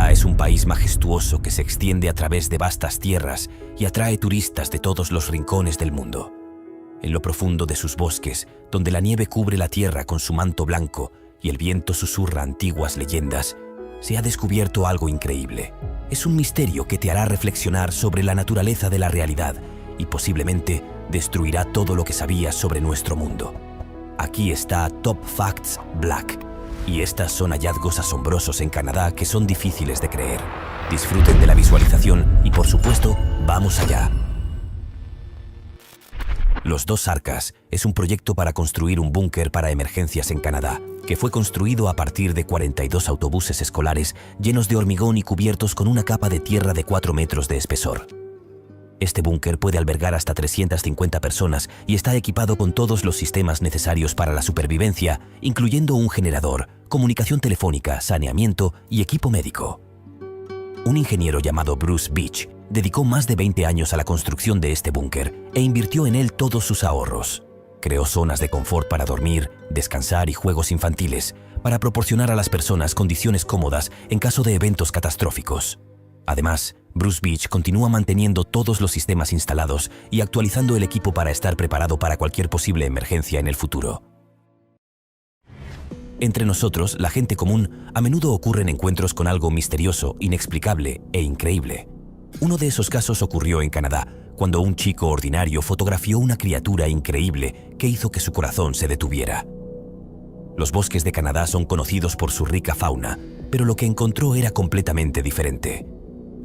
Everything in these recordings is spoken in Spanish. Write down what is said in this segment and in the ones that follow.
Canadá es un país majestuoso que se extiende a través de vastas tierras y atrae turistas de todos los rincones del mundo. En lo profundo de sus bosques, donde la nieve cubre la tierra con su manto blanco y el viento susurra antiguas leyendas, se ha descubierto algo increíble. Es un misterio que te hará reflexionar sobre la naturaleza de la realidad y posiblemente destruirá todo lo que sabías sobre nuestro mundo. Aquí está Top Facts Black. Y estas son hallazgos asombrosos en Canadá que son difíciles de creer. Disfruten de la visualización y, por supuesto, vamos allá. Los Dos Arcas es un proyecto para construir un búnker para emergencias en Canadá, que fue construido a partir de 42 autobuses escolares llenos de hormigón y cubiertos con una capa de tierra de 4 metros de espesor. Este búnker puede albergar hasta 350 personas y está equipado con todos los sistemas necesarios para la supervivencia, incluyendo un generador, comunicación telefónica, saneamiento y equipo médico. Un ingeniero llamado Bruce Beach dedicó más de 20 años a la construcción de este búnker e invirtió en él todos sus ahorros. Creó zonas de confort para dormir, descansar y juegos infantiles, para proporcionar a las personas condiciones cómodas en caso de eventos catastróficos. Además, Bruce Beach continúa manteniendo todos los sistemas instalados y actualizando el equipo para estar preparado para cualquier posible emergencia en el futuro. Entre nosotros, la gente común, a menudo ocurren encuentros con algo misterioso, inexplicable e increíble. Uno de esos casos ocurrió en Canadá, cuando un chico ordinario fotografió una criatura increíble que hizo que su corazón se detuviera. Los bosques de Canadá son conocidos por su rica fauna, pero lo que encontró era completamente diferente.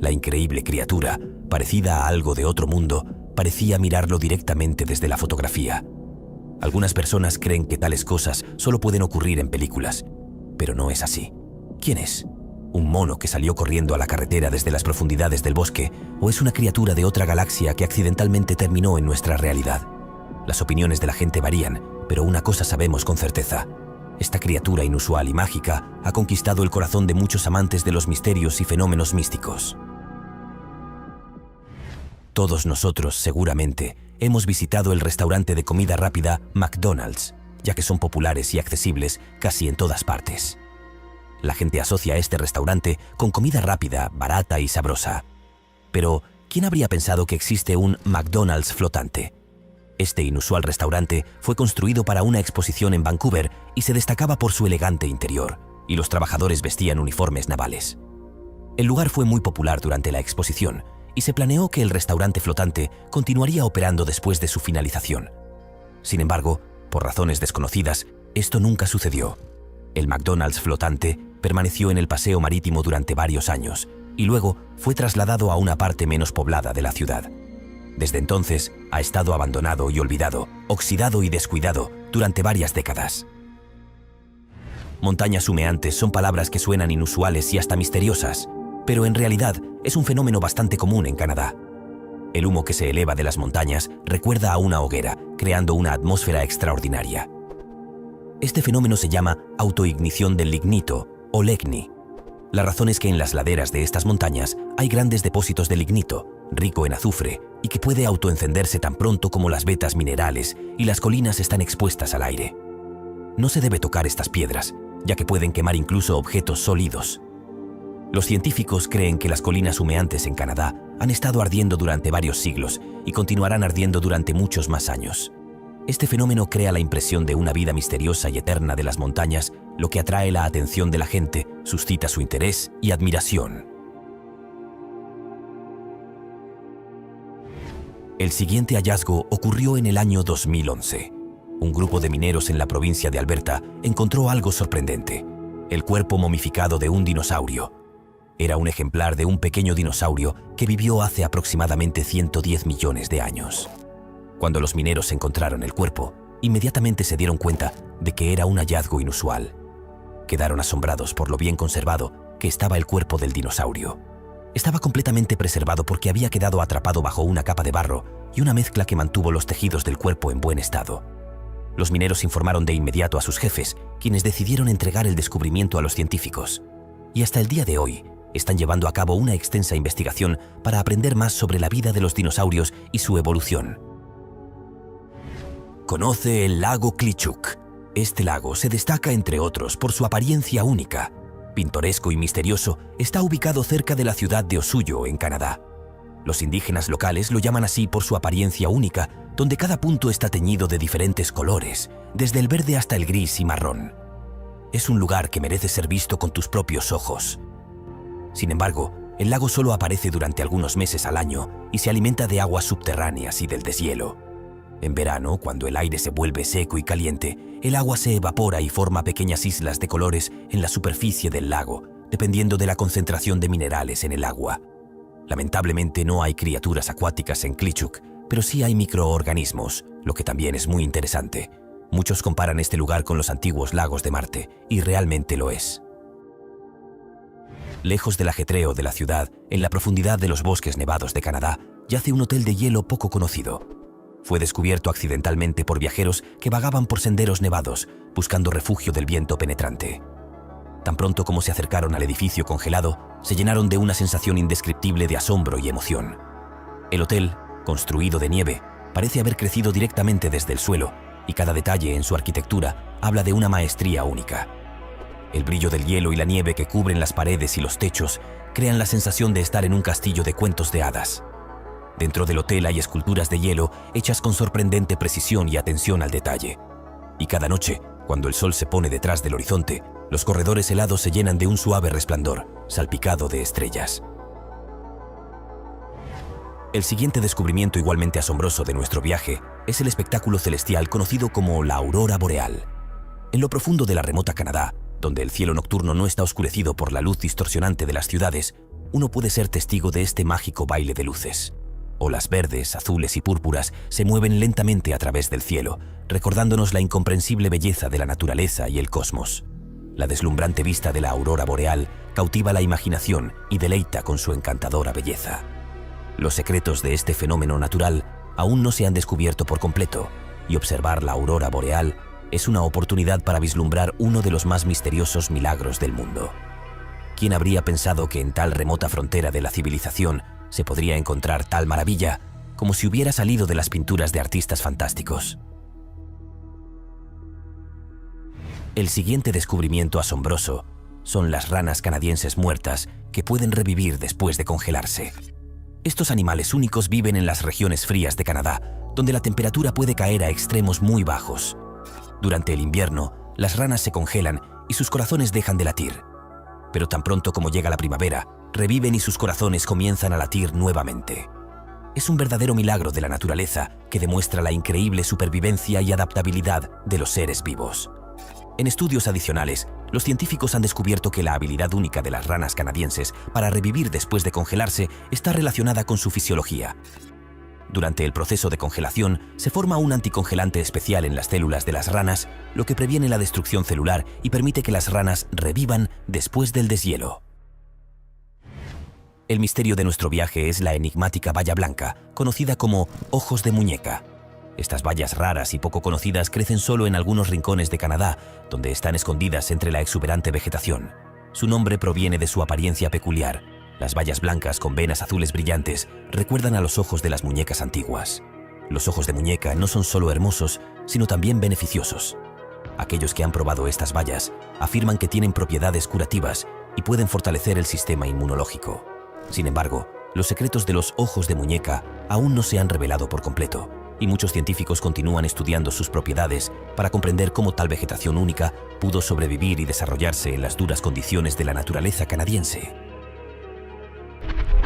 La increíble criatura, parecida a algo de otro mundo, parecía mirarlo directamente desde la fotografía. Algunas personas creen que tales cosas solo pueden ocurrir en películas, pero no es así. ¿Quién es? ¿Un mono que salió corriendo a la carretera desde las profundidades del bosque o es una criatura de otra galaxia que accidentalmente terminó en nuestra realidad? Las opiniones de la gente varían, pero una cosa sabemos con certeza. Esta criatura inusual y mágica ha conquistado el corazón de muchos amantes de los misterios y fenómenos místicos. Todos nosotros, seguramente, hemos visitado el restaurante de comida rápida McDonald's, ya que son populares y accesibles casi en todas partes. La gente asocia este restaurante con comida rápida, barata y sabrosa. Pero, ¿quién habría pensado que existe un McDonald's flotante? Este inusual restaurante fue construido para una exposición en Vancouver y se destacaba por su elegante interior, y los trabajadores vestían uniformes navales. El lugar fue muy popular durante la exposición, y se planeó que el restaurante flotante continuaría operando después de su finalización. Sin embargo, por razones desconocidas, esto nunca sucedió. El McDonald's flotante permaneció en el paseo marítimo durante varios años y luego fue trasladado a una parte menos poblada de la ciudad. Desde entonces, ha estado abandonado y olvidado, oxidado y descuidado durante varias décadas. Montañas humeantes son palabras que suenan inusuales y hasta misteriosas, pero en realidad es un fenómeno bastante común en Canadá. El humo que se eleva de las montañas recuerda a una hoguera, creando una atmósfera extraordinaria. Este fenómeno se llama autoignición del lignito, o legni. La razón es que en las laderas de estas montañas hay grandes depósitos de lignito, rico en azufre, y que puede autoencenderse tan pronto como las vetas minerales y las colinas están expuestas al aire. No se debe tocar estas piedras, ya que pueden quemar incluso objetos sólidos. Los científicos creen que las colinas humeantes en Canadá han estado ardiendo durante varios siglos y continuarán ardiendo durante muchos más años. Este fenómeno crea la impresión de una vida misteriosa y eterna de las montañas, lo que atrae la atención de la gente, suscita su interés y admiración. El siguiente hallazgo ocurrió en el año 2011. Un grupo de mineros en la provincia de Alberta encontró algo sorprendente: el cuerpo momificado de un dinosaurio. Era un ejemplar de un pequeño dinosaurio que vivió hace aproximadamente 110 millones de años. Cuando los mineros encontraron el cuerpo, inmediatamente se dieron cuenta de que era un hallazgo inusual. Quedaron asombrados por lo bien conservado que estaba el cuerpo del dinosaurio. Estaba completamente preservado porque había quedado atrapado bajo una capa de barro y una mezcla que mantuvo los tejidos del cuerpo en buen estado. Los mineros informaron de inmediato a sus jefes, quienes decidieron entregar el descubrimiento a los científicos. Y hasta el día de hoy, están llevando a cabo una extensa investigación para aprender más sobre la vida de los dinosaurios y su evolución. Conoce el lago Klitschuk. Este lago se destaca, entre otros, por su apariencia única. Pintoresco y misterioso, está ubicado cerca de la ciudad de Osuyo, en Canadá. Los indígenas locales lo llaman así por su apariencia única, donde cada punto está teñido de diferentes colores, desde el verde hasta el gris y marrón. Es un lugar que merece ser visto con tus propios ojos. Sin embargo, el lago solo aparece durante algunos meses al año y se alimenta de aguas subterráneas y del deshielo. En verano, cuando el aire se vuelve seco y caliente, el agua se evapora y forma pequeñas islas de colores en la superficie del lago, dependiendo de la concentración de minerales en el agua. Lamentablemente no hay criaturas acuáticas en Klitschuk, pero sí hay microorganismos, lo que también es muy interesante. Muchos comparan este lugar con los antiguos lagos de Marte, y realmente lo es. Lejos del ajetreo de la ciudad, en la profundidad de los bosques nevados de Canadá, yace un hotel de hielo poco conocido. Fue descubierto accidentalmente por viajeros que vagaban por senderos nevados, buscando refugio del viento penetrante. Tan pronto como se acercaron al edificio congelado, se llenaron de una sensación indescriptible de asombro y emoción. El hotel, construido de nieve, parece haber crecido directamente desde el suelo, y cada detalle en su arquitectura habla de una maestría única. El brillo del hielo y la nieve que cubren las paredes y los techos crean la sensación de estar en un castillo de cuentos de hadas. Dentro del hotel hay esculturas de hielo hechas con sorprendente precisión y atención al detalle. Y cada noche, cuando el sol se pone detrás del horizonte, los corredores helados se llenan de un suave resplandor, salpicado de estrellas. El siguiente descubrimiento igualmente asombroso de nuestro viaje es el espectáculo celestial conocido como la aurora boreal. En lo profundo de la remota Canadá, donde el cielo nocturno no está oscurecido por la luz distorsionante de las ciudades, uno puede ser testigo de este mágico baile de luces. Olas verdes, azules y púrpuras se mueven lentamente a través del cielo, recordándonos la incomprensible belleza de la naturaleza y el cosmos. La deslumbrante vista de la aurora boreal cautiva la imaginación y deleita con su encantadora belleza. Los secretos de este fenómeno natural aún no se han descubierto por completo, y observar la aurora boreal es una oportunidad para vislumbrar uno de los más misteriosos milagros del mundo. ¿Quién habría pensado que en tal remota frontera de la civilización se podría encontrar tal maravilla, como si hubiera salido de las pinturas de artistas fantásticos? El siguiente descubrimiento asombroso son las ranas canadienses muertas que pueden revivir después de congelarse. Estos animales únicos viven en las regiones frías de Canadá, donde la temperatura puede caer a extremos muy bajos. Durante el invierno, las ranas se congelan y sus corazones dejan de latir. Pero tan pronto como llega la primavera, reviven y sus corazones comienzan a latir nuevamente. Es un verdadero milagro de la naturaleza que demuestra la increíble supervivencia y adaptabilidad de los seres vivos. En estudios adicionales, los científicos han descubierto que la habilidad única de las ranas canadienses para revivir después de congelarse está relacionada con su fisiología. Durante el proceso de congelación, se forma un anticongelante especial en las células de las ranas, lo que previene la destrucción celular y permite que las ranas revivan después del deshielo. El misterio de nuestro viaje es la enigmática baya blanca, conocida como ojos de muñeca. Estas bayas raras y poco conocidas crecen solo en algunos rincones de Canadá, donde están escondidas entre la exuberante vegetación. Su nombre proviene de su apariencia peculiar. Las bayas blancas con venas azules brillantes recuerdan a los ojos de las muñecas antiguas. Los ojos de muñeca no son solo hermosos, sino también beneficiosos. Aquellos que han probado estas bayas afirman que tienen propiedades curativas y pueden fortalecer el sistema inmunológico. Sin embargo, los secretos de los ojos de muñeca aún no se han revelado por completo, y muchos científicos continúan estudiando sus propiedades para comprender cómo tal vegetación única pudo sobrevivir y desarrollarse en las duras condiciones de la naturaleza canadiense.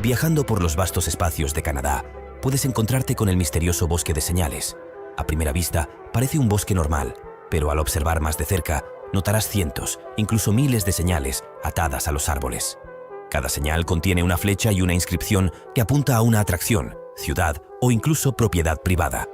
Viajando por los vastos espacios de Canadá, puedes encontrarte con el misterioso bosque de señales. A primera vista, parece un bosque normal, pero al observar más de cerca, notarás cientos, incluso miles de señales atadas a los árboles. Cada señal contiene una flecha y una inscripción que apunta a una atracción, ciudad o incluso propiedad privada.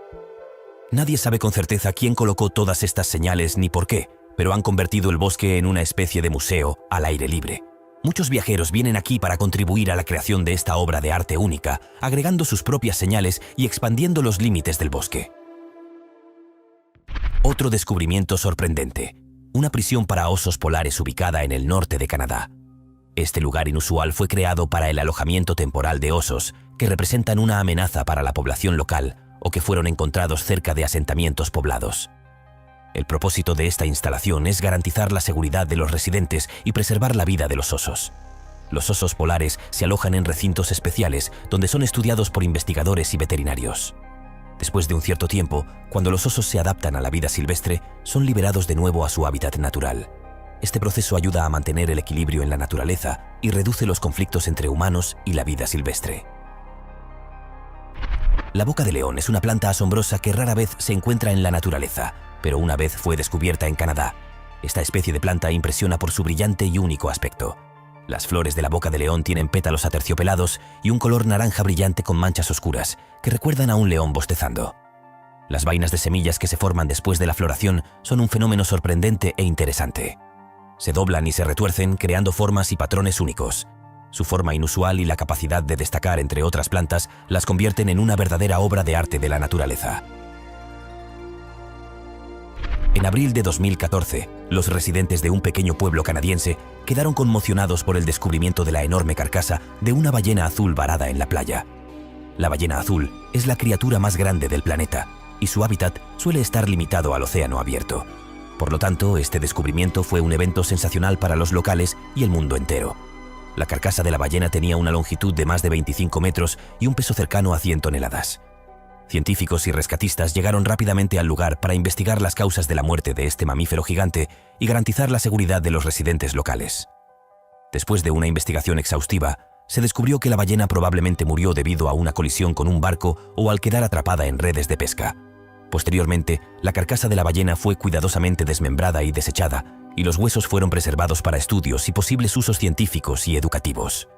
Nadie sabe con certeza quién colocó todas estas señales ni por qué, pero han convertido el bosque en una especie de museo al aire libre. Muchos viajeros vienen aquí para contribuir a la creación de esta obra de arte única, agregando sus propias señales y expandiendo los límites del bosque. Otro descubrimiento sorprendente: una prisión para osos polares ubicada en el norte de Canadá. Este lugar inusual fue creado para el alojamiento temporal de osos que representan una amenaza para la población local o que fueron encontrados cerca de asentamientos poblados. El propósito de esta instalación es garantizar la seguridad de los residentes y preservar la vida de los osos. Los osos polares se alojan en recintos especiales donde son estudiados por investigadores y veterinarios. Después de un cierto tiempo, cuando los osos se adaptan a la vida silvestre, son liberados de nuevo a su hábitat natural. Este proceso ayuda a mantener el equilibrio en la naturaleza y reduce los conflictos entre humanos y la vida silvestre. La boca de león es una planta asombrosa que rara vez se encuentra en la naturaleza, pero una vez fue descubierta en Canadá. Esta especie de planta impresiona por su brillante y único aspecto. Las flores de la boca de león tienen pétalos aterciopelados y un color naranja brillante con manchas oscuras, que recuerdan a un león bostezando. Las vainas de semillas que se forman después de la floración son un fenómeno sorprendente e interesante. Se doblan y se retuercen creando formas y patrones únicos. Su forma inusual y la capacidad de destacar entre otras plantas las convierten en una verdadera obra de arte de la naturaleza. En abril de 2014, los residentes de un pequeño pueblo canadiense quedaron conmocionados por el descubrimiento de la enorme carcasa de una ballena azul varada en la playa. La ballena azul es la criatura más grande del planeta y su hábitat suele estar limitado al océano abierto. Por lo tanto, este descubrimiento fue un evento sensacional para los locales y el mundo entero. La carcasa de la ballena tenía una longitud de más de 25 metros y un peso cercano a 100 toneladas. Científicos y rescatistas llegaron rápidamente al lugar para investigar las causas de la muerte de este mamífero gigante y garantizar la seguridad de los residentes locales. Después de una investigación exhaustiva, se descubrió que la ballena probablemente murió debido a una colisión con un barco o al quedar atrapada en redes de pesca. Posteriormente, la carcasa de la ballena fue cuidadosamente desmembrada y desechada, y los huesos fueron preservados para estudios y posibles usos científicos y educativos.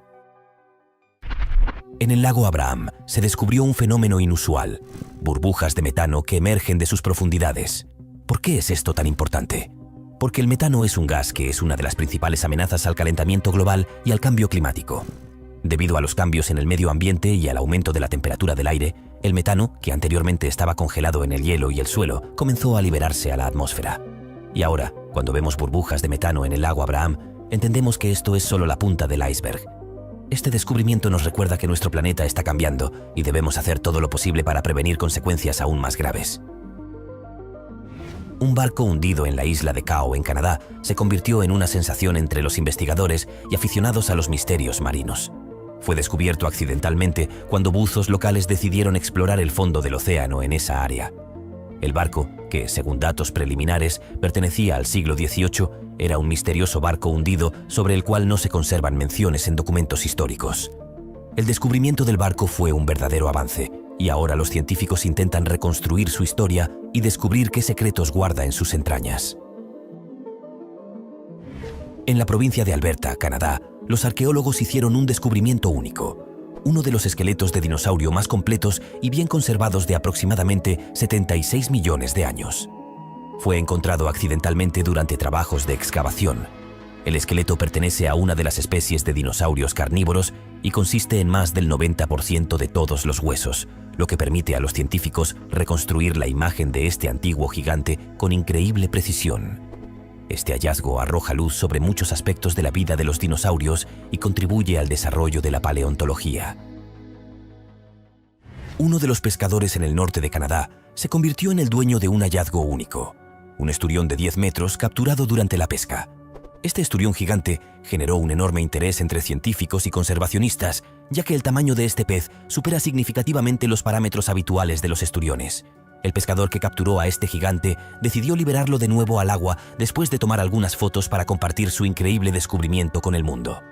En el lago Abraham se descubrió un fenómeno inusual, burbujas de metano que emergen de sus profundidades. ¿Por qué es esto tan importante? Porque el metano es un gas que es una de las principales amenazas al calentamiento global y al cambio climático. Debido a los cambios en el medio ambiente y al aumento de la temperatura del aire, el metano, que anteriormente estaba congelado en el hielo y el suelo, comenzó a liberarse a la atmósfera. Y ahora, cuando vemos burbujas de metano en el lago Abraham, entendemos que esto es solo la punta del iceberg. Este descubrimiento nos recuerda que nuestro planeta está cambiando y debemos hacer todo lo posible para prevenir consecuencias aún más graves. Un barco hundido en la isla de Cao, en Canadá, se convirtió en una sensación entre los investigadores y aficionados a los misterios marinos. Fue descubierto accidentalmente cuando buzos locales decidieron explorar el fondo del océano en esa área. El barco, que según datos preliminares pertenecía al siglo XVIII, era un misterioso barco hundido sobre el cual no se conservan menciones en documentos históricos. El descubrimiento del barco fue un verdadero avance, y ahora los científicos intentan reconstruir su historia y descubrir qué secretos guarda en sus entrañas. En la provincia de Alberta, Canadá, los arqueólogos hicieron un descubrimiento único. Uno de los esqueletos de dinosaurio más completos y bien conservados de aproximadamente 76 millones de años. Fue encontrado accidentalmente durante trabajos de excavación. El esqueleto pertenece a una de las especies de dinosaurios carnívoros y consiste en más del 90% de todos los huesos, lo que permite a los científicos reconstruir la imagen de este antiguo gigante con increíble precisión. Este hallazgo arroja luz sobre muchos aspectos de la vida de los dinosaurios y contribuye al desarrollo de la paleontología. Uno de los pescadores en el norte de Canadá se convirtió en el dueño de un hallazgo único, un esturión de 10 metros capturado durante la pesca. Este esturión gigante generó un enorme interés entre científicos y conservacionistas, ya que el tamaño de este pez supera significativamente los parámetros habituales de los esturiones. El pescador que capturó a este gigante decidió liberarlo de nuevo al agua después de tomar algunas fotos para compartir su increíble descubrimiento con el mundo.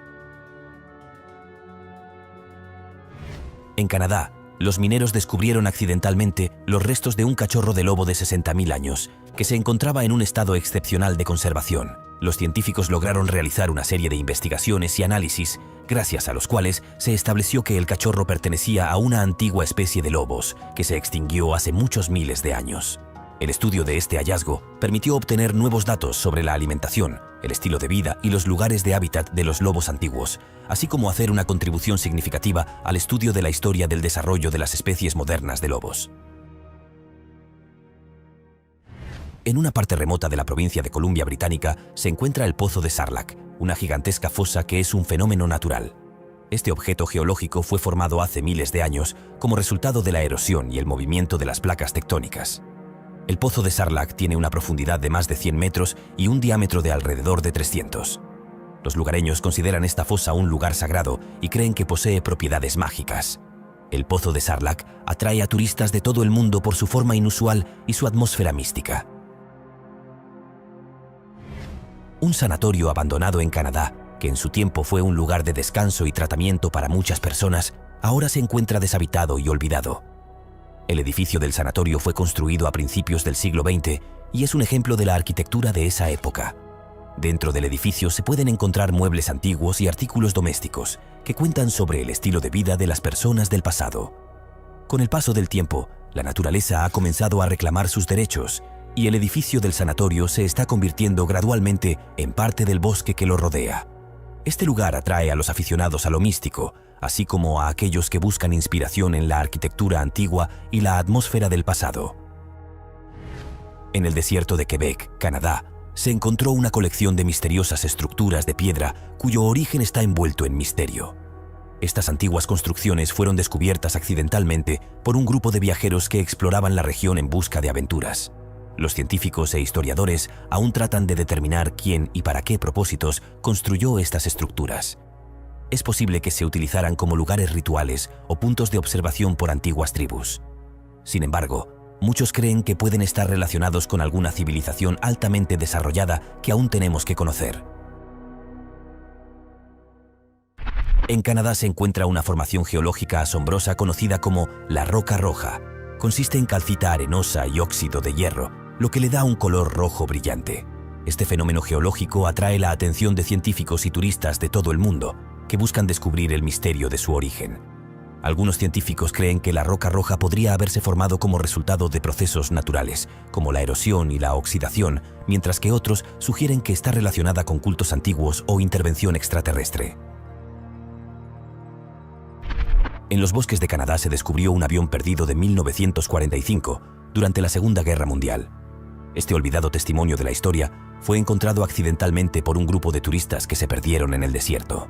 En Canadá, los mineros descubrieron accidentalmente los restos de un cachorro de lobo de 60.000 años, que se encontraba en un estado excepcional de conservación. Los científicos lograron realizar una serie de investigaciones y análisis, gracias a los cuales se estableció que el cachorro pertenecía a una antigua especie de lobos, que se extinguió hace muchos miles de años. El estudio de este hallazgo permitió obtener nuevos datos sobre la alimentación, el estilo de vida y los lugares de hábitat de los lobos antiguos, así como hacer una contribución significativa al estudio de la historia del desarrollo de las especies modernas de lobos. En una parte remota de la provincia de Columbia Británica se encuentra el Pozo de Sarlacc, una gigantesca fosa que es un fenómeno natural. Este objeto geológico fue formado hace miles de años como resultado de la erosión y el movimiento de las placas tectónicas. El pozo de Sarlacc tiene una profundidad de más de 100 metros y un diámetro de alrededor de 300. Los lugareños consideran esta fosa un lugar sagrado y creen que posee propiedades mágicas. El pozo de Sarlacc atrae a turistas de todo el mundo por su forma inusual y su atmósfera mística. Un sanatorio abandonado en Canadá, que en su tiempo fue un lugar de descanso y tratamiento para muchas personas, ahora se encuentra deshabitado y olvidado. El edificio del sanatorio fue construido a principios del siglo XX y es un ejemplo de la arquitectura de esa época. Dentro del edificio se pueden encontrar muebles antiguos y artículos domésticos que cuentan sobre el estilo de vida de las personas del pasado. Con el paso del tiempo, la naturaleza ha comenzado a reclamar sus derechos y el edificio del sanatorio se está convirtiendo gradualmente en parte del bosque que lo rodea. Este lugar atrae a los aficionados a lo místico, así como a aquellos que buscan inspiración en la arquitectura antigua y la atmósfera del pasado. En el desierto de Quebec, Canadá, se encontró una colección de misteriosas estructuras de piedra cuyo origen está envuelto en misterio. Estas antiguas construcciones fueron descubiertas accidentalmente por un grupo de viajeros que exploraban la región en busca de aventuras. Los científicos e historiadores aún tratan de determinar quién y para qué propósitos construyó estas estructuras. Es posible que se utilizaran como lugares rituales o puntos de observación por antiguas tribus. Sin embargo, muchos creen que pueden estar relacionados con alguna civilización altamente desarrollada que aún tenemos que conocer. En Canadá se encuentra una formación geológica asombrosa conocida como la Roca Roja. Consiste en calcita arenosa y óxido de hierro, lo que le da un color rojo brillante. Este fenómeno geológico atrae la atención de científicos y turistas de todo el mundo, que buscan descubrir el misterio de su origen. Algunos científicos creen que la roca roja podría haberse formado como resultado de procesos naturales, como la erosión y la oxidación, mientras que otros sugieren que está relacionada con cultos antiguos o intervención extraterrestre. En los bosques de Canadá se descubrió un avión perdido de 1945, durante la Segunda Guerra Mundial. Este olvidado testimonio de la historia fue encontrado accidentalmente por un grupo de turistas que se perdieron en el desierto.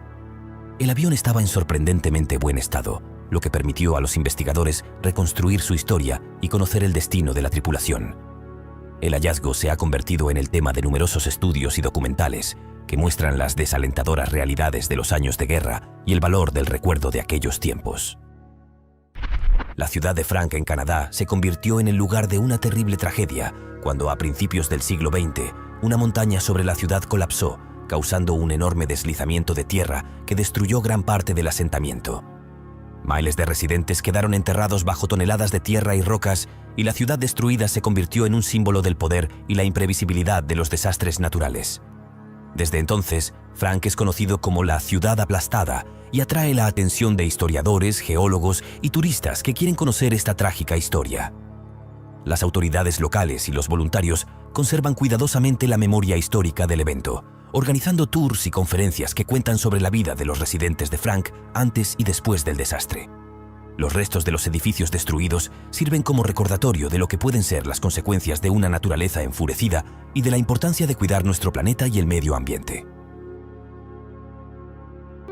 El avión estaba en sorprendentemente buen estado, lo que permitió a los investigadores reconstruir su historia y conocer el destino de la tripulación. El hallazgo se ha convertido en el tema de numerosos estudios y documentales que muestran las desalentadoras realidades de los años de guerra y el valor del recuerdo de aquellos tiempos. La ciudad de Frank, en Canadá, se convirtió en el lugar de una terrible tragedia cuando, a principios del siglo XX, una montaña sobre la ciudad colapsó, causando un enorme deslizamiento de tierra que destruyó gran parte del asentamiento. Miles de residentes quedaron enterrados bajo toneladas de tierra y rocas, y la ciudad destruida se convirtió en un símbolo del poder y la imprevisibilidad de los desastres naturales. Desde entonces, Frank es conocido como la ciudad aplastada y atrae la atención de historiadores, geólogos y turistas que quieren conocer esta trágica historia. Las autoridades locales y los voluntarios conservan cuidadosamente la memoria histórica del evento, organizando tours y conferencias que cuentan sobre la vida de los residentes de Frank antes y después del desastre. Los restos de los edificios destruidos sirven como recordatorio de lo que pueden ser las consecuencias de una naturaleza enfurecida y de la importancia de cuidar nuestro planeta y el medio ambiente.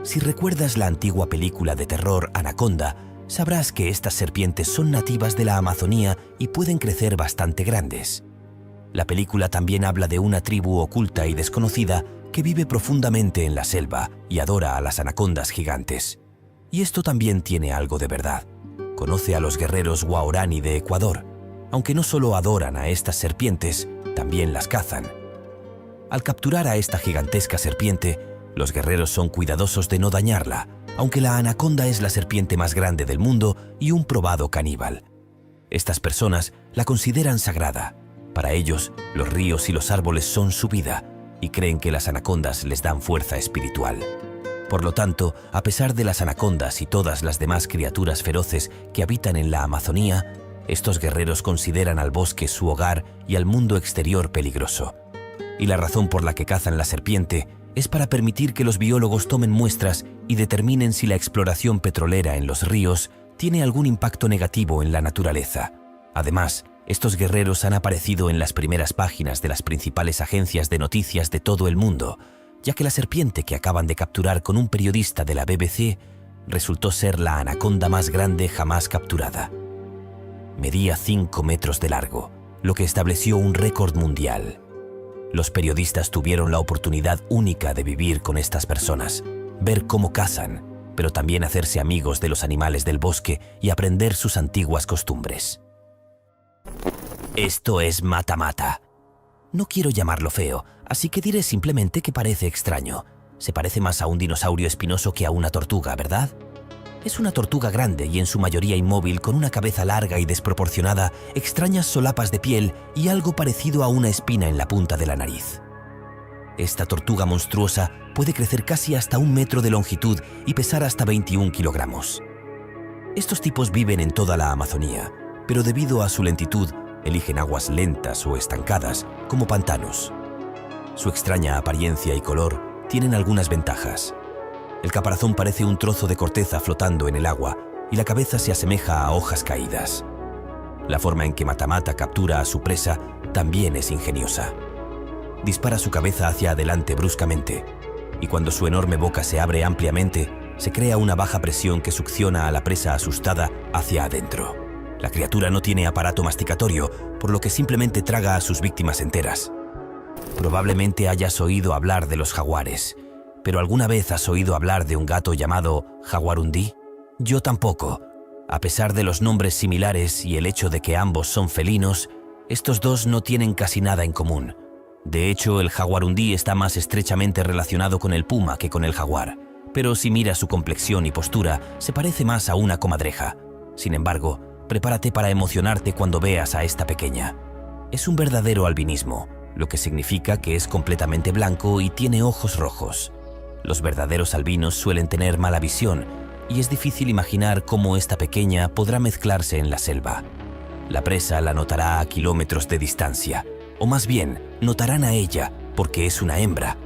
Si recuerdas la antigua película de terror Anaconda, sabrás que estas serpientes son nativas de la Amazonía y pueden crecer bastante grandes. La película también habla de una tribu oculta y desconocida que vive profundamente en la selva y adora a las anacondas gigantes. Y esto también tiene algo de verdad. Conoce a los guerreros Waorani de Ecuador. Aunque no solo adoran a estas serpientes, también las cazan. Al capturar a esta gigantesca serpiente, los guerreros son cuidadosos de no dañarla, aunque la anaconda es la serpiente más grande del mundo y un probado caníbal. Estas personas la consideran sagrada. Para ellos, los ríos y los árboles son su vida y creen que las anacondas les dan fuerza espiritual. Por lo tanto, a pesar de las anacondas y todas las demás criaturas feroces que habitan en la Amazonía, estos guerreros consideran al bosque su hogar y al mundo exterior peligroso. Y la razón por la que cazan la serpiente es para permitir que los biólogos tomen muestras y determinen si la exploración petrolera en los ríos tiene algún impacto negativo en la naturaleza. Además, estos guerreros han aparecido en las primeras páginas de las principales agencias de noticias de todo el mundo, ya que la serpiente que acaban de capturar con un periodista de la BBC resultó ser la anaconda más grande jamás capturada. Medía 5 metros de largo, lo que estableció un récord mundial. Los periodistas tuvieron la oportunidad única de vivir con estas personas, ver cómo cazan, pero también hacerse amigos de los animales del bosque y aprender sus antiguas costumbres. Esto es mata-mata. No quiero llamarlo feo, así que diré simplemente que parece extraño. Se parece más a un dinosaurio espinoso que a una tortuga, ¿verdad? Es una tortuga grande y en su mayoría inmóvil, con una cabeza larga y desproporcionada, extrañas solapas de piel y algo parecido a una espina en la punta de la nariz. Esta tortuga monstruosa puede crecer casi hasta 1 metro de longitud y pesar hasta 21 kilogramos. Estos tipos viven en toda la Amazonía, pero debido a su lentitud, eligen aguas lentas o estancadas, como pantanos. Su extraña apariencia y color tienen algunas ventajas. El caparazón parece un trozo de corteza flotando en el agua y la cabeza se asemeja a hojas caídas. La forma en que mata-mata captura a su presa también es ingeniosa. Dispara su cabeza hacia adelante bruscamente y cuando su enorme boca se abre ampliamente, se crea una baja presión que succiona a la presa asustada hacia adentro. La criatura no tiene aparato masticatorio, por lo que simplemente traga a sus víctimas enteras. Probablemente hayas oído hablar de los jaguares, pero ¿alguna vez has oído hablar de un gato llamado jaguarundí? Yo tampoco. A pesar de los nombres similares y el hecho de que ambos son felinos, estos dos no tienen casi nada en común. De hecho, el jaguarundí está más estrechamente relacionado con el puma que con el jaguar, pero si miras su complexión y postura, se parece más a una comadreja. Sin embargo, prepárate para emocionarte cuando veas a esta pequeña. Es un verdadero albinismo, lo que significa que es completamente blanco y tiene ojos rojos. Los verdaderos albinos suelen tener mala visión y es difícil imaginar cómo esta pequeña podrá mezclarse en la selva. La presa la notará a kilómetros de distancia, o más bien, notarán a ella porque es una hembra.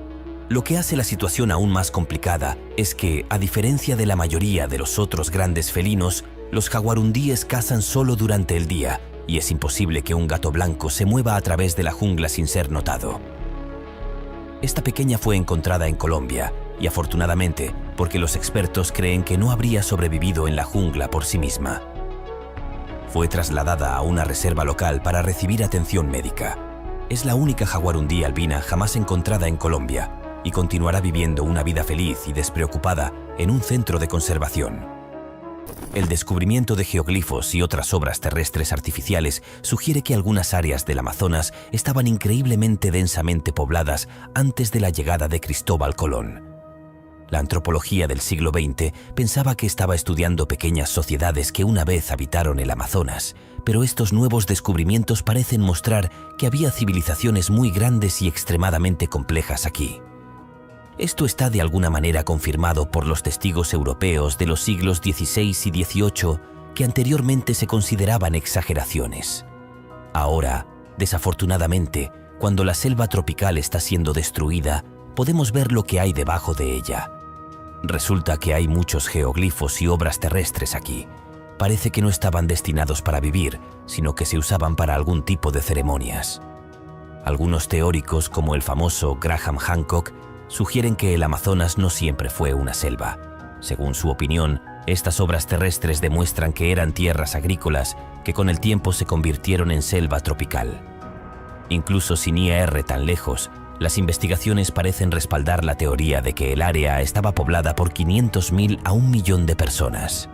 Lo que hace la situación aún más complicada es que, a diferencia de la mayoría de los otros grandes felinos, los jaguarundíes cazan solo durante el día y es imposible que un gato blanco se mueva a través de la jungla sin ser notado. Esta pequeña fue encontrada en Colombia y afortunadamente porque los expertos creen que no habría sobrevivido en la jungla por sí misma. Fue trasladada a una reserva local para recibir atención médica. Es la única jaguarundí albina jamás encontrada en Colombia y continuará viviendo una vida feliz y despreocupada en un centro de conservación. El descubrimiento de geoglifos y otras obras terrestres artificiales sugiere que algunas áreas del Amazonas estaban increíblemente densamente pobladas antes de la llegada de Cristóbal Colón. La antropología del siglo XX pensaba que estaba estudiando pequeñas sociedades que una vez habitaron el Amazonas, pero estos nuevos descubrimientos parecen mostrar que había civilizaciones muy grandes y extremadamente complejas aquí. Esto está de alguna manera confirmado por los testigos europeos de los siglos XVI y XVIII que anteriormente se consideraban exageraciones. Ahora, desafortunadamente, cuando la selva tropical está siendo destruida, podemos ver lo que hay debajo de ella. Resulta que hay muchos geoglifos y obras terrestres aquí. Parece que no estaban destinados para vivir, sino que se usaban para algún tipo de ceremonias. Algunos teóricos, como el famoso Graham Hancock, sugieren que el Amazonas no siempre fue una selva. Según su opinión, estas obras terrestres demuestran que eran tierras agrícolas que con el tiempo se convirtieron en selva tropical. Incluso sin ir tan lejos, las investigaciones parecen respaldar la teoría de que el área estaba poblada por 500.000 a 1 millón de personas.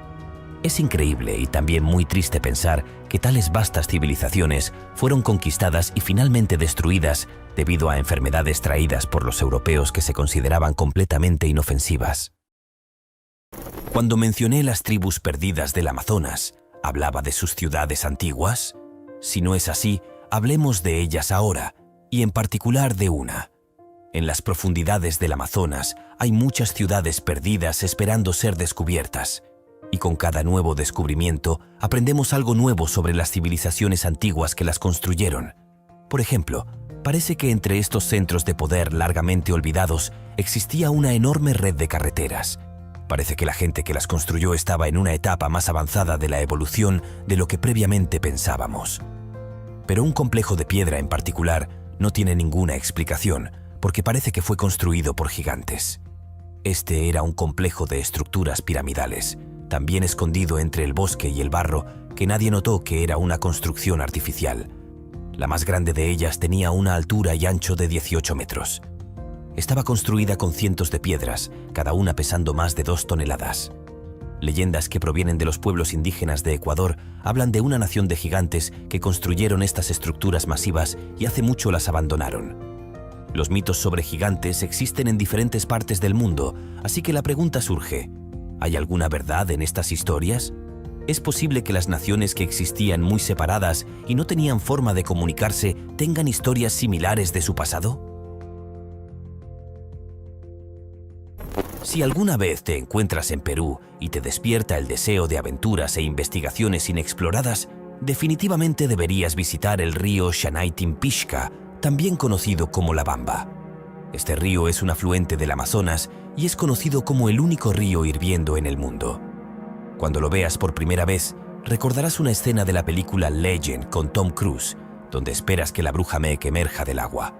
Es increíble y también muy triste pensar que tales vastas civilizaciones fueron conquistadas y finalmente destruidas debido a enfermedades traídas por los europeos que se consideraban completamente inofensivas. Cuando mencioné las tribus perdidas del Amazonas, ¿hablaba de sus ciudades antiguas? Si no es así, hablemos de ellas ahora, y en particular de una. En las profundidades del Amazonas hay muchas ciudades perdidas esperando ser descubiertas, y con cada nuevo descubrimiento aprendemos algo nuevo sobre las civilizaciones antiguas que las construyeron. Por ejemplo, parece que entre estos centros de poder largamente olvidados existía una enorme red de carreteras. Parece que la gente que las construyó estaba en una etapa más avanzada de la evolución de lo que previamente pensábamos. Pero un complejo de piedra en particular no tiene ninguna explicación, porque parece que fue construido por gigantes. Este era un complejo de estructuras piramidales, también escondido entre el bosque y el barro, que nadie notó que era una construcción artificial. La más grande de ellas tenía una altura y ancho de 18 metros. Estaba construida con cientos de piedras, cada una pesando más de 2 toneladas. Leyendas que provienen de los pueblos indígenas de Ecuador hablan de una nación de gigantes que construyeron estas estructuras masivas y hace mucho las abandonaron. Los mitos sobre gigantes existen en diferentes partes del mundo, así que la pregunta surge: ¿hay alguna verdad en estas historias? ¿Es posible que las naciones que existían muy separadas y no tenían forma de comunicarse tengan historias similares de su pasado? Si alguna vez te encuentras en Perú y te despierta el deseo de aventuras e investigaciones inexploradas, definitivamente deberías visitar el río Xanaytimpixca, también conocido como La Bamba. Este río es un afluente del Amazonas y es conocido como el único río hirviendo en el mundo. Cuando lo veas por primera vez, recordarás una escena de la película Legend con Tom Cruise, donde esperas que la bruja Meg emerja del agua.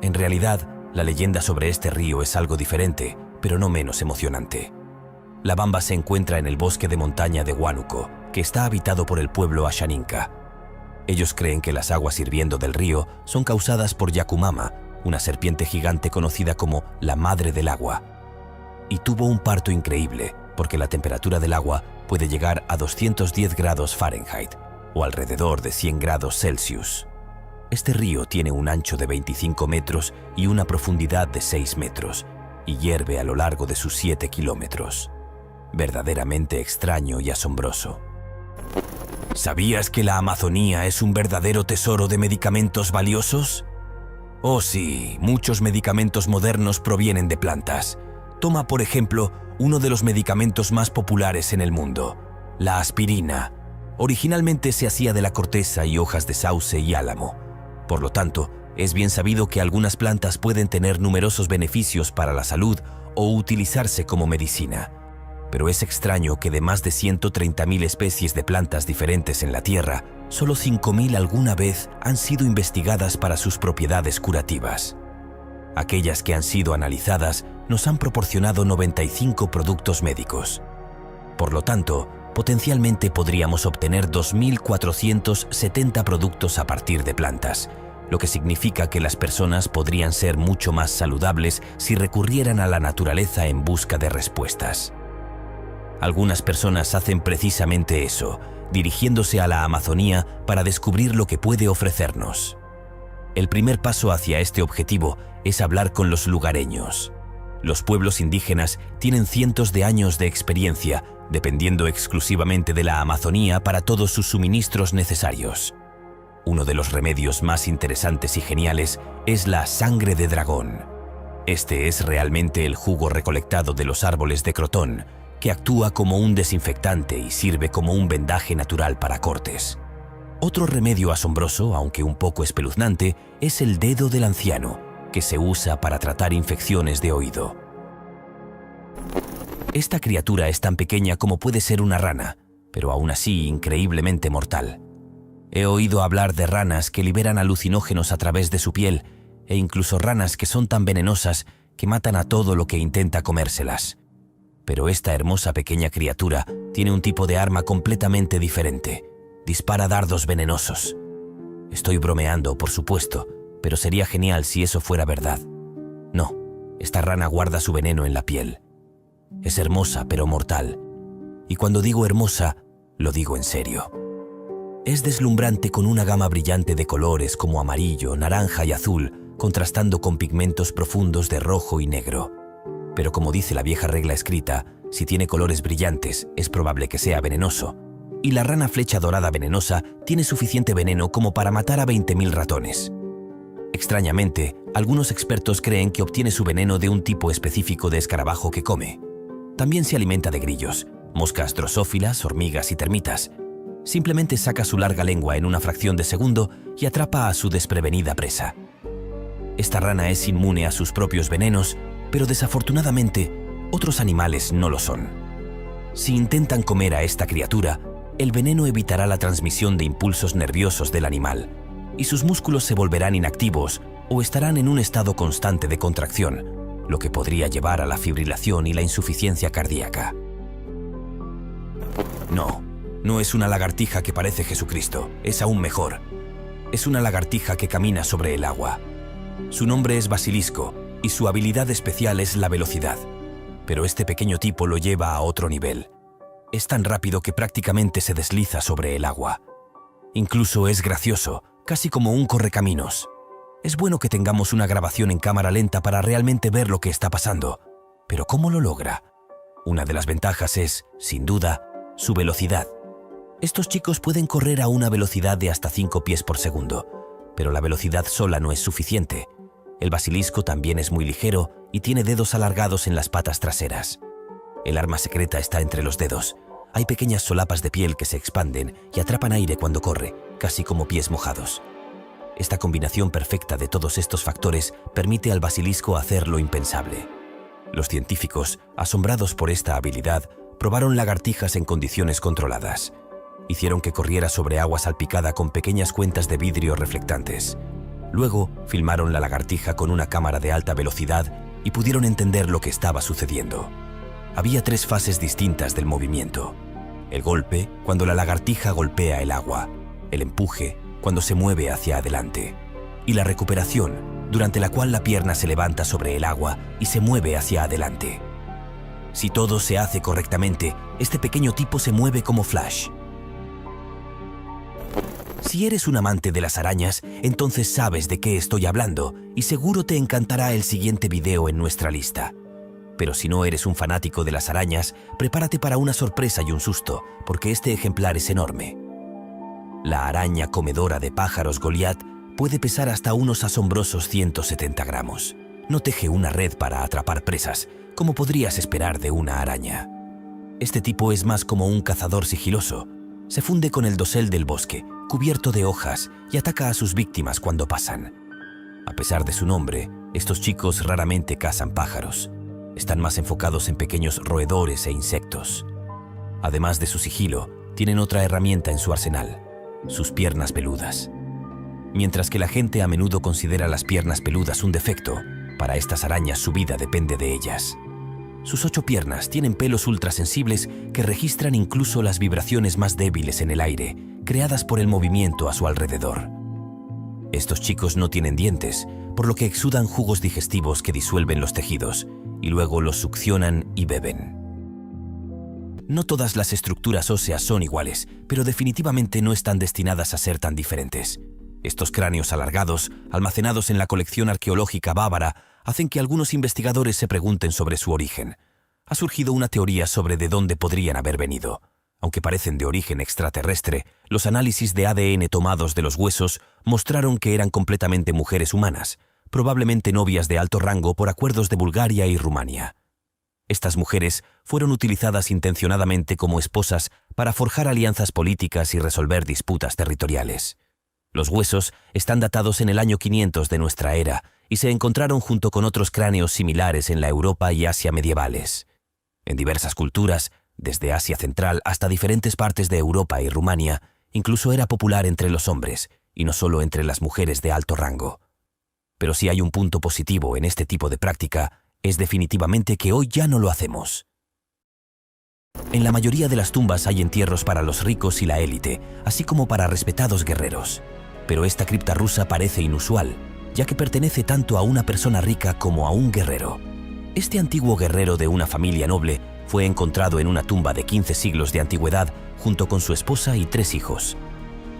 En realidad, la leyenda sobre este río es algo diferente, pero no menos emocionante. La Bamba se encuentra en el bosque de montaña de Huánuco, que está habitado por el pueblo Ashaninka. Ellos creen que las aguas hirviendo del río son causadas por Yakumama, una serpiente gigante conocida como la madre del agua. Y tuvo un parto increíble, porque la temperatura del agua puede llegar a 210 grados Fahrenheit, o alrededor de 100 grados Celsius. Este río tiene un ancho de 25 metros y una profundidad de 6 metros, y hierve a lo largo de sus 7 kilómetros. Verdaderamente extraño y asombroso. ¿Sabías que la Amazonía es un verdadero tesoro de medicamentos valiosos? Oh sí, muchos medicamentos modernos provienen de plantas. Toma, por ejemplo, uno de los medicamentos más populares en el mundo, la aspirina. Originalmente se hacía de la corteza y hojas de sauce y álamo. Por lo tanto, es bien sabido que algunas plantas pueden tener numerosos beneficios para la salud o utilizarse como medicina. Pero es extraño que de más de 130.000 especies de plantas diferentes en la Tierra, solo 5.000 alguna vez han sido investigadas para sus propiedades curativas. Aquellas que han sido analizadas nos han proporcionado 95 productos médicos. Por lo tanto, potencialmente podríamos obtener 2.470 productos a partir de plantas, lo que significa que las personas podrían ser mucho más saludables si recurrieran a la naturaleza en busca de respuestas. Algunas personas hacen precisamente eso, dirigiéndose a la Amazonía para descubrir lo que puede ofrecernos. El primer paso hacia este objetivo es hablar con los lugareños. Los pueblos indígenas tienen cientos de años de experiencia, dependiendo exclusivamente de la Amazonía para todos sus suministros necesarios. Uno de los remedios más interesantes y geniales es la sangre de dragón. Este es realmente el jugo recolectado de los árboles de crotón, que actúa como un desinfectante y sirve como un vendaje natural para cortes. Otro remedio asombroso, aunque un poco espeluznante, es el dedo del anciano, que se usa para tratar infecciones de oído. Esta criatura es tan pequeña como puede ser una rana, pero aún así increíblemente mortal. He oído hablar de ranas que liberan alucinógenos a través de su piel, e incluso ranas que son tan venenosas que matan a todo lo que intenta comérselas. Pero esta hermosa pequeña criatura tiene un tipo de arma completamente diferente. Dispara dardos venenosos. Estoy bromeando, por supuesto, pero sería genial si eso fuera verdad. No, esta rana guarda su veneno en la piel. Es hermosa, pero mortal. Y cuando digo hermosa, lo digo en serio. Es deslumbrante con una gama brillante de colores como amarillo, naranja y azul, contrastando con pigmentos profundos de rojo y negro. Pero como dice la vieja regla escrita, si tiene colores brillantes, es probable que sea venenoso. Y la rana flecha dorada venenosa tiene suficiente veneno como para matar a 20.000 ratones. Extrañamente, algunos expertos creen que obtiene su veneno de un tipo específico de escarabajo que come. También se alimenta de grillos, moscas drosófilas, hormigas y termitas. Simplemente saca su larga lengua en una fracción de segundo y atrapa a su desprevenida presa. Esta rana es inmune a sus propios venenos, pero desafortunadamente, otros animales no lo son. Si intentan comer a esta criatura, el veneno evitará la transmisión de impulsos nerviosos del animal, y sus músculos se volverán inactivos o estarán en un estado constante de contracción, lo que podría llevar a la fibrilación y la insuficiencia cardíaca. No es una lagartija que parece Jesucristo, es aún mejor. Es una lagartija que camina sobre el agua. Su nombre es basilisco y su habilidad especial es la velocidad. Pero este pequeño tipo lo lleva a otro nivel. Es tan rápido que prácticamente se desliza sobre el agua. Incluso es gracioso, casi como un correcaminos. Es bueno que tengamos una grabación en cámara lenta para realmente ver lo que está pasando. Pero ¿cómo lo logra? Una de las ventajas es, sin duda, su velocidad. Estos chicos pueden correr a una velocidad de hasta 5 pies por segundo, pero la velocidad sola no es suficiente. El basilisco también es muy ligero y tiene dedos alargados en las patas traseras. El arma secreta está entre los dedos. Hay pequeñas solapas de piel que se expanden y atrapan aire cuando corre, casi como pies mojados. Esta combinación perfecta de todos estos factores permite al basilisco hacer lo impensable. Los científicos, asombrados por esta habilidad, probaron lagartijas en condiciones controladas. Hicieron que corriera sobre agua salpicada con pequeñas cuentas de vidrio reflectantes. Luego, filmaron la lagartija con una cámara de alta velocidad y pudieron entender lo que estaba sucediendo. Había 3 fases distintas del movimiento. El golpe, cuando la lagartija golpea el agua. El empuje, cuando se mueve hacia adelante. Y la recuperación, durante la cual la pierna se levanta sobre el agua y se mueve hacia adelante. Si todo se hace correctamente, este pequeño tipo se mueve como Flash. Si eres un amante de las arañas, entonces sabes de qué estoy hablando y seguro te encantará el siguiente video en nuestra lista. Pero si no eres un fanático de las arañas, prepárate para una sorpresa y un susto, porque este ejemplar es enorme. La araña comedora de pájaros Goliath puede pesar hasta unos asombrosos 170 gramos. No teje una red para atrapar presas, como podrías esperar de una araña. Este tipo es más como un cazador sigiloso. Se funde con el dosel del bosque, cubierto de hojas, y ataca a sus víctimas cuando pasan. A pesar de su nombre, estos chicos raramente cazan pájaros. Están más enfocados en pequeños roedores e insectos. Además de su sigilo, tienen otra herramienta en su arsenal: sus piernas peludas. Mientras que la gente a menudo considera las piernas peludas un defecto, para estas arañas su vida depende de ellas. Sus 8 piernas tienen pelos ultrasensibles que registran incluso las vibraciones más débiles en el aire, creadas por el movimiento a su alrededor. Estos chicos no tienen dientes, por lo que exudan jugos digestivos que disuelven los tejidos, y luego los succionan y beben. No todas las estructuras óseas son iguales, pero definitivamente no están destinadas a ser tan diferentes. Estos cráneos alargados, almacenados en la colección arqueológica bávara, hacen que algunos investigadores se pregunten sobre su origen. Ha surgido una teoría sobre de dónde podrían haber venido. Aunque parecen de origen extraterrestre, los análisis de ADN tomados de los huesos mostraron que eran completamente mujeres humanas, probablemente novias de alto rango por acuerdos de Bulgaria y Rumania. Estas mujeres fueron utilizadas intencionadamente como esposas para forjar alianzas políticas y resolver disputas territoriales. Los huesos están datados en el año 500 de nuestra era y se encontraron junto con otros cráneos similares en la Europa y Asia medievales. En diversas culturas, desde Asia Central hasta diferentes partes de Europa y Rumania, incluso era popular entre los hombres, y no solo entre las mujeres de alto rango. Pero si hay un punto positivo en este tipo de práctica, es definitivamente que hoy ya no lo hacemos. En la mayoría de las tumbas hay entierros para los ricos y la élite, así como para respetados guerreros. Pero esta cripta rusa parece inusual, ya que pertenece tanto a una persona rica como a un guerrero. Este antiguo guerrero de una familia noble fue encontrado en una tumba de 15 siglos de antigüedad junto con su esposa y 3 hijos.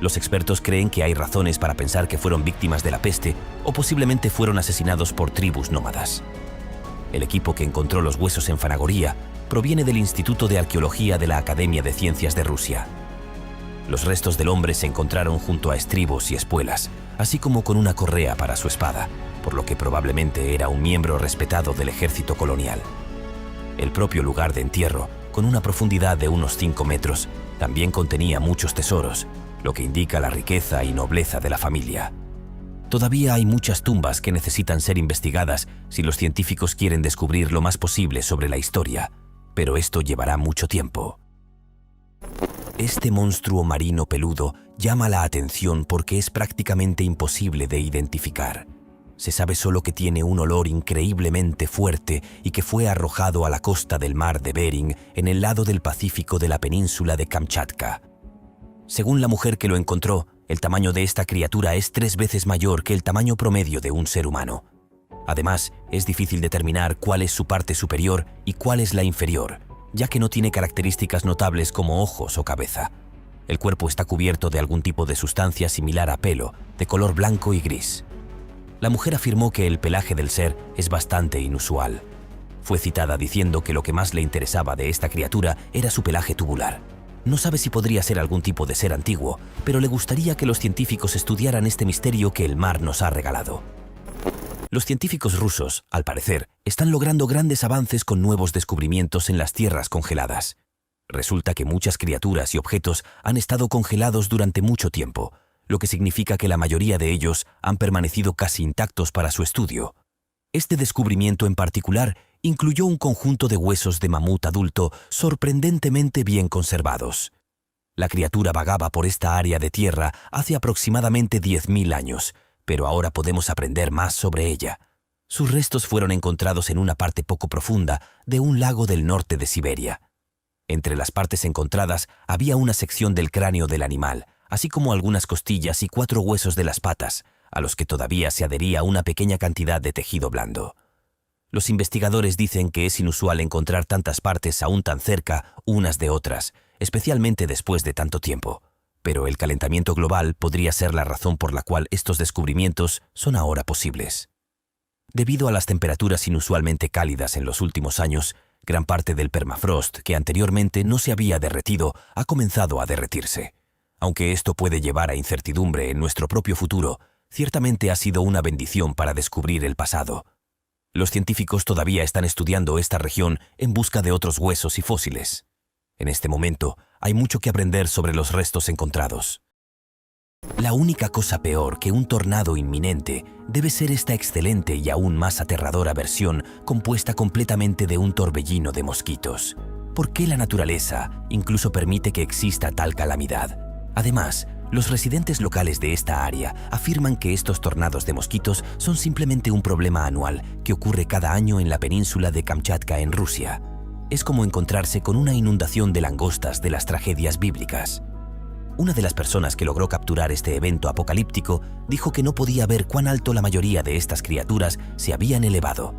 Los expertos creen que hay razones para pensar que fueron víctimas de la peste o posiblemente fueron asesinados por tribus nómadas. El equipo que encontró los huesos en Fanagoría proviene del Instituto de Arqueología de la Academia de Ciencias de Rusia. Los restos del hombre se encontraron junto a estribos y espuelas, así como con una correa para su espada, por lo que probablemente era un miembro respetado del ejército colonial. El propio lugar de entierro, con una profundidad de unos 5 metros, también contenía muchos tesoros, lo que indica la riqueza y nobleza de la familia. Todavía hay muchas tumbas que necesitan ser investigadas si los científicos quieren descubrir lo más posible sobre la historia, pero esto llevará mucho tiempo. Este monstruo marino peludo llama la atención porque es prácticamente imposible de identificar. Se sabe solo que tiene un olor increíblemente fuerte y que fue arrojado a la costa del mar de Bering en el lado del Pacífico de la península de Kamchatka. Según la mujer que lo encontró, El tamaño de esta criatura es 3 veces mayor que el tamaño promedio de un ser humano. Además, es difícil determinar cuál es su parte superior y cuál es la inferior, ya que no tiene características notables como ojos o cabeza. El cuerpo está cubierto de algún tipo de sustancia similar a pelo, de color blanco y gris. La mujer afirmó que el pelaje del ser es bastante inusual. Fue citada diciendo que lo que más le interesaba de esta criatura era su pelaje tubular. No sabe si podría ser algún tipo de ser antiguo, pero le gustaría que los científicos estudiaran este misterio que el mar nos ha regalado. Los científicos rusos, al parecer, están logrando grandes avances con nuevos descubrimientos en las tierras congeladas. Resulta que muchas criaturas y objetos han estado congelados durante mucho tiempo, lo que significa que la mayoría de ellos han permanecido casi intactos para su estudio. Este descubrimiento en particular incluyó un conjunto de huesos de mamut adulto sorprendentemente bien conservados. La criatura vagaba por esta área de tierra hace aproximadamente 10.000 años, pero ahora podemos aprender más sobre ella. Sus restos fueron encontrados en una parte poco profunda de un lago del norte de Siberia. Entre las partes encontradas había una sección del cráneo del animal, así como algunas costillas y 4 huesos de las patas, a los que todavía se adhería una pequeña cantidad de tejido blando. Los investigadores dicen que es inusual encontrar tantas partes aún tan cerca unas de otras, especialmente después de tanto tiempo. Pero el calentamiento global podría ser la razón por la cual estos descubrimientos son ahora posibles. Debido a las temperaturas inusualmente cálidas en los últimos años, gran parte del permafrost, que anteriormente no se había derretido, ha comenzado a derretirse. Aunque esto puede llevar a incertidumbre en nuestro propio futuro, ciertamente ha sido una bendición para descubrir el pasado. Los científicos todavía están estudiando esta región en busca de otros huesos y fósiles. En este momento, hay mucho que aprender sobre los restos encontrados. La única cosa peor que un tornado inminente debe ser esta excelente y aún más aterradora versión compuesta completamente de un torbellino de mosquitos. ¿Por qué la naturaleza incluso permite que exista tal calamidad? Además, los residentes locales de esta área afirman que estos tornados de mosquitos son simplemente un problema anual que ocurre cada año en la península de Kamchatka en Rusia. Es como encontrarse con una inundación de langostas de las tragedias bíblicas. Una de las personas que logró capturar este evento apocalíptico dijo que no podía ver cuán alto la mayoría de estas criaturas se habían elevado.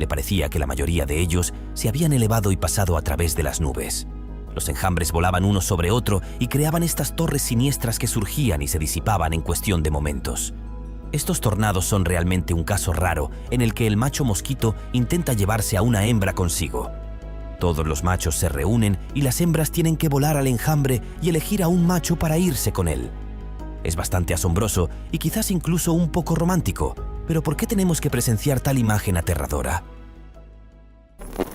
Le parecía que la mayoría de ellos se habían elevado y pasado a través de las nubes. Los enjambres volaban uno sobre otro y creaban estas torres siniestras que surgían y se disipaban en cuestión de momentos. Estos tornados son realmente un caso raro en el que el macho mosquito intenta llevarse a una hembra consigo. Todos los machos se reúnen y las hembras tienen que volar al enjambre y elegir a un macho para irse con él. Es bastante asombroso y quizás incluso un poco romántico, pero ¿por qué tenemos que presenciar tal imagen aterradora?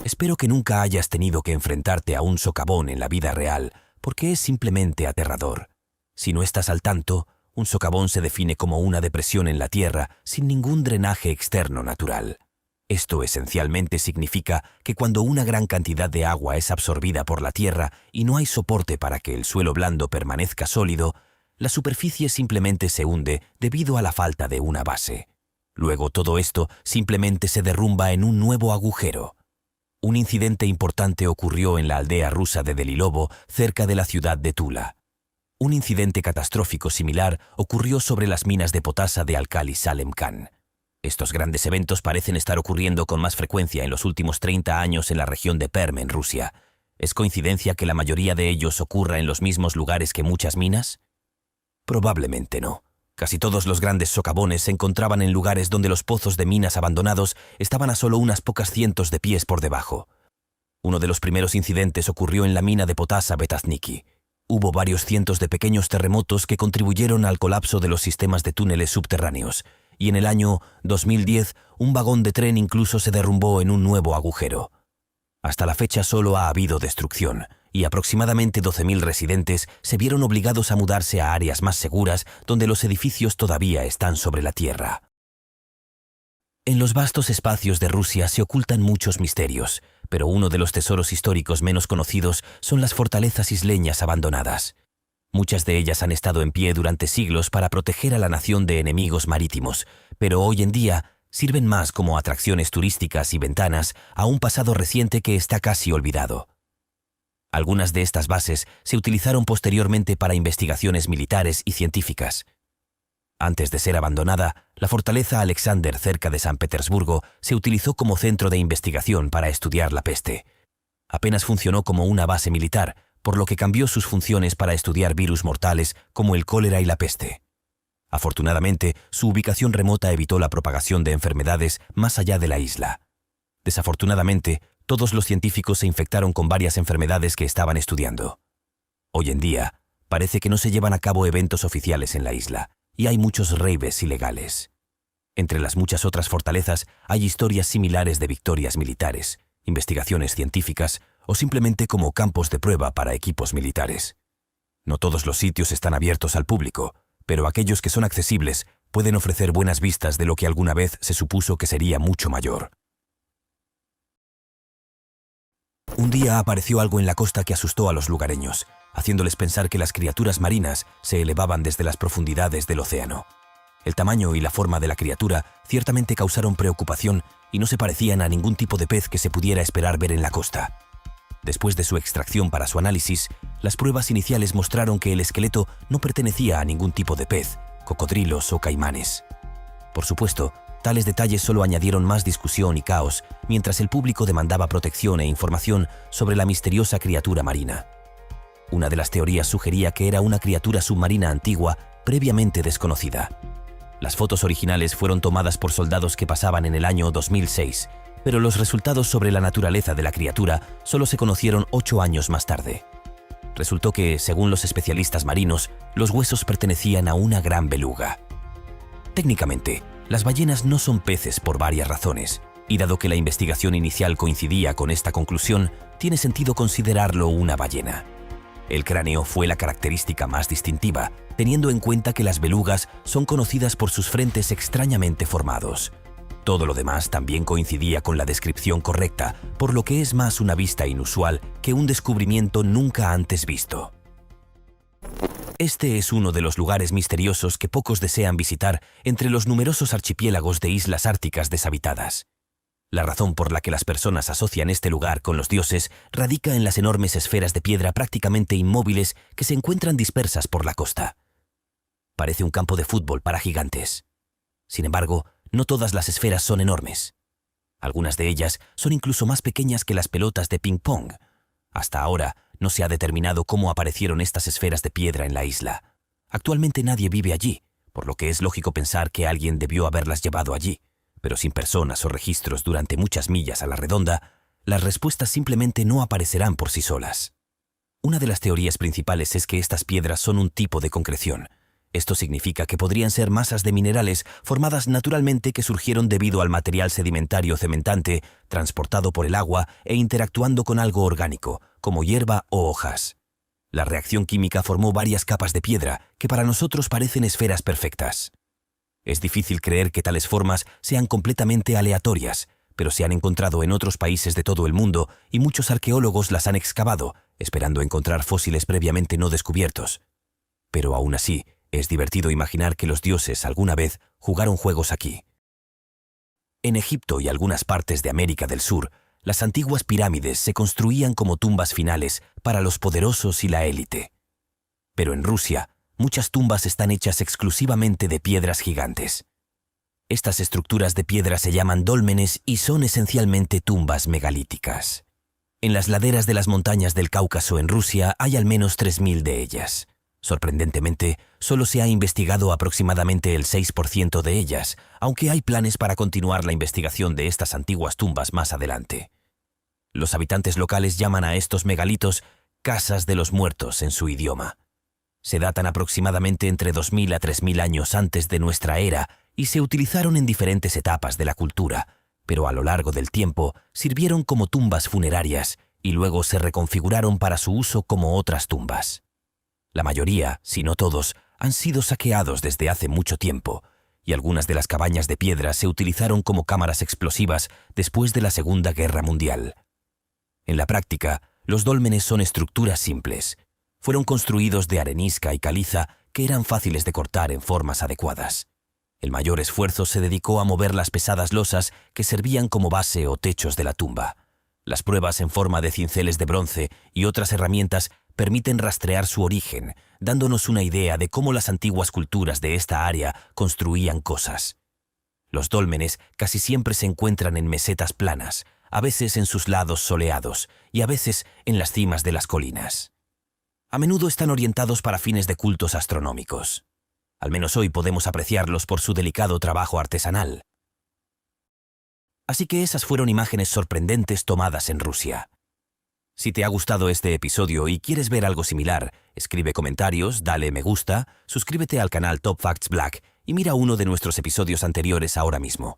Espero que nunca hayas tenido que enfrentarte a un socavón en la vida real, porque es simplemente aterrador. Si no estás al tanto, un socavón se define como una depresión en la tierra sin ningún drenaje externo natural. Esto esencialmente significa que cuando una gran cantidad de agua es absorbida por la tierra y no hay soporte para que el suelo blando permanezca sólido, la superficie simplemente se hunde debido a la falta de una base. Luego todo esto simplemente se derrumba en un nuevo agujero. Un incidente importante ocurrió en la aldea rusa de Delilovo, cerca de la ciudad de Tula. Un incidente catastrófico similar ocurrió sobre las minas de potasa de Alkali Salem Khan. Estos grandes eventos parecen estar ocurriendo con más frecuencia en los últimos 30 años en la región de Perm, en Rusia. ¿Es coincidencia que la mayoría de ellos ocurra en los mismos lugares que muchas minas? Probablemente no. Casi todos los grandes socavones se encontraban en lugares donde los pozos de minas abandonados estaban a solo unas pocas cientos de pies por debajo. Uno de los primeros incidentes ocurrió en la mina de potasa Betazniki. Hubo varios cientos de pequeños terremotos que contribuyeron al colapso de los sistemas de túneles subterráneos, y en el año 2010 un vagón de tren incluso se derrumbó en un nuevo agujero. Hasta la fecha solo ha habido destrucción, y aproximadamente 12.000 residentes se vieron obligados a mudarse a áreas más seguras donde los edificios todavía están sobre la tierra. En los vastos espacios de Rusia se ocultan muchos misterios, pero uno de los tesoros históricos menos conocidos son las fortalezas isleñas abandonadas. Muchas de ellas han estado en pie durante siglos para proteger a la nación de enemigos marítimos, pero hoy en día sirven más como atracciones turísticas y ventanas a un pasado reciente que está casi olvidado. Algunas de estas bases se utilizaron posteriormente para investigaciones militares y científicas. Antes de ser abandonada, la fortaleza Alexander cerca de San Petersburgo se utilizó como centro de investigación para estudiar la peste. Apenas funcionó como una base militar, por lo que cambió sus funciones para estudiar virus mortales como el cólera y la peste. Afortunadamente, su ubicación remota evitó la propagación de enfermedades más allá de la isla. Desafortunadamente, todos los científicos se infectaron con varias enfermedades que estaban estudiando. Hoy en día, parece que no se llevan a cabo eventos oficiales en la isla, y hay muchos raves ilegales. Entre las muchas otras fortalezas hay historias similares de victorias militares, investigaciones científicas o simplemente como campos de prueba para equipos militares. No todos los sitios están abiertos al público, pero aquellos que son accesibles pueden ofrecer buenas vistas de lo que alguna vez se supuso que sería mucho mayor. Un día apareció algo en la costa que asustó a los lugareños, haciéndoles pensar que las criaturas marinas se elevaban desde las profundidades del océano. El tamaño y la forma de la criatura ciertamente causaron preocupación y no se parecían a ningún tipo de pez que se pudiera esperar ver en la costa. Después de su extracción para su análisis, las pruebas iniciales mostraron que el esqueleto no pertenecía a ningún tipo de pez, cocodrilos o caimanes. Por supuesto, tales detalles solo añadieron más discusión y caos, mientras el público demandaba protección e información sobre la misteriosa criatura marina. Una de las teorías sugería que era una criatura submarina antigua, previamente desconocida. Las fotos originales fueron tomadas por soldados que pasaban en el año 2006, pero los resultados sobre la naturaleza de la criatura solo se conocieron 8 años más tarde. Resultó que, según los especialistas marinos, los huesos pertenecían a una gran beluga. Técnicamente, las ballenas no son peces por varias razones, y dado que la investigación inicial coincidía con esta conclusión, tiene sentido considerarlo una ballena. El cráneo fue la característica más distintiva, teniendo en cuenta que las belugas son conocidas por sus frentes extrañamente formados. Todo lo demás también coincidía con la descripción correcta, por lo que es más una vista inusual que un descubrimiento nunca antes visto. Este es uno de los lugares misteriosos que pocos desean visitar entre los numerosos archipiélagos de islas árticas deshabitadas. La razón por la que las personas asocian este lugar con los dioses radica en las enormes esferas de piedra prácticamente inmóviles que se encuentran dispersas por la costa. Parece un campo de fútbol para gigantes. Sin embargo, no todas las esferas son enormes. Algunas de ellas son incluso más pequeñas que las pelotas de ping-pong. Hasta ahora, no se ha determinado cómo aparecieron estas esferas de piedra en la isla. Actualmente nadie vive allí, por lo que es lógico pensar que alguien debió haberlas llevado allí. Pero sin personas o registros durante muchas millas a la redonda, las respuestas simplemente no aparecerán por sí solas. Una de las teorías principales es que estas piedras son un tipo de concreción. Esto significa que podrían ser masas de minerales formadas naturalmente que surgieron debido al material sedimentario cementante transportado por el agua e interactuando con algo orgánico, como hierba o hojas. La reacción química formó varias capas de piedra que para nosotros parecen esferas perfectas. Es difícil creer que tales formas sean completamente aleatorias, pero se han encontrado en otros países de todo el mundo y muchos arqueólogos las han excavado, esperando encontrar fósiles previamente no descubiertos. Pero aún así, es divertido imaginar que los dioses alguna vez jugaron juegos aquí. En Egipto y algunas partes de América del Sur, las antiguas pirámides se construían como tumbas finales para los poderosos y la élite. Pero en Rusia, muchas tumbas están hechas exclusivamente de piedras gigantes. Estas estructuras de piedra se llaman dólmenes y son esencialmente tumbas megalíticas. En las laderas de las montañas del Cáucaso en Rusia hay al menos 3.000 de ellas. Sorprendentemente, solo se ha investigado aproximadamente el 6% de ellas, aunque hay planes para continuar la investigación de estas antiguas tumbas más adelante. Los habitantes locales llaman a estos megalitos casas de los muertos en su idioma. Se datan aproximadamente entre 2.000 a 3.000 años antes de nuestra era y se utilizaron en diferentes etapas de la cultura, pero a lo largo del tiempo sirvieron como tumbas funerarias y luego se reconfiguraron para su uso como otras tumbas. La mayoría, si no todos, han sido saqueados desde hace mucho tiempo, y algunas de las cabañas de piedra se utilizaron como cámaras explosivas después de la Segunda Guerra Mundial. En la práctica, los dólmenes son estructuras simples. Fueron construidos de arenisca y caliza que eran fáciles de cortar en formas adecuadas. El mayor esfuerzo se dedicó a mover las pesadas losas que servían como base o techos de la tumba. Las pruebas en forma de cinceles de bronce y otras herramientas permiten rastrear su origen, dándonos una idea de cómo las antiguas culturas de esta área construían cosas. Los dólmenes casi siempre se encuentran en mesetas planas, a veces en sus lados soleados y a veces en las cimas de las colinas. A menudo están orientados para fines de cultos astronómicos. Al menos hoy podemos apreciarlos por su delicado trabajo artesanal. Así que esas fueron imágenes sorprendentes tomadas en Rusia. Si te ha gustado este episodio y quieres ver algo similar, escribe comentarios, dale me gusta, suscríbete al canal Top Facts Black y mira uno de nuestros episodios anteriores ahora mismo.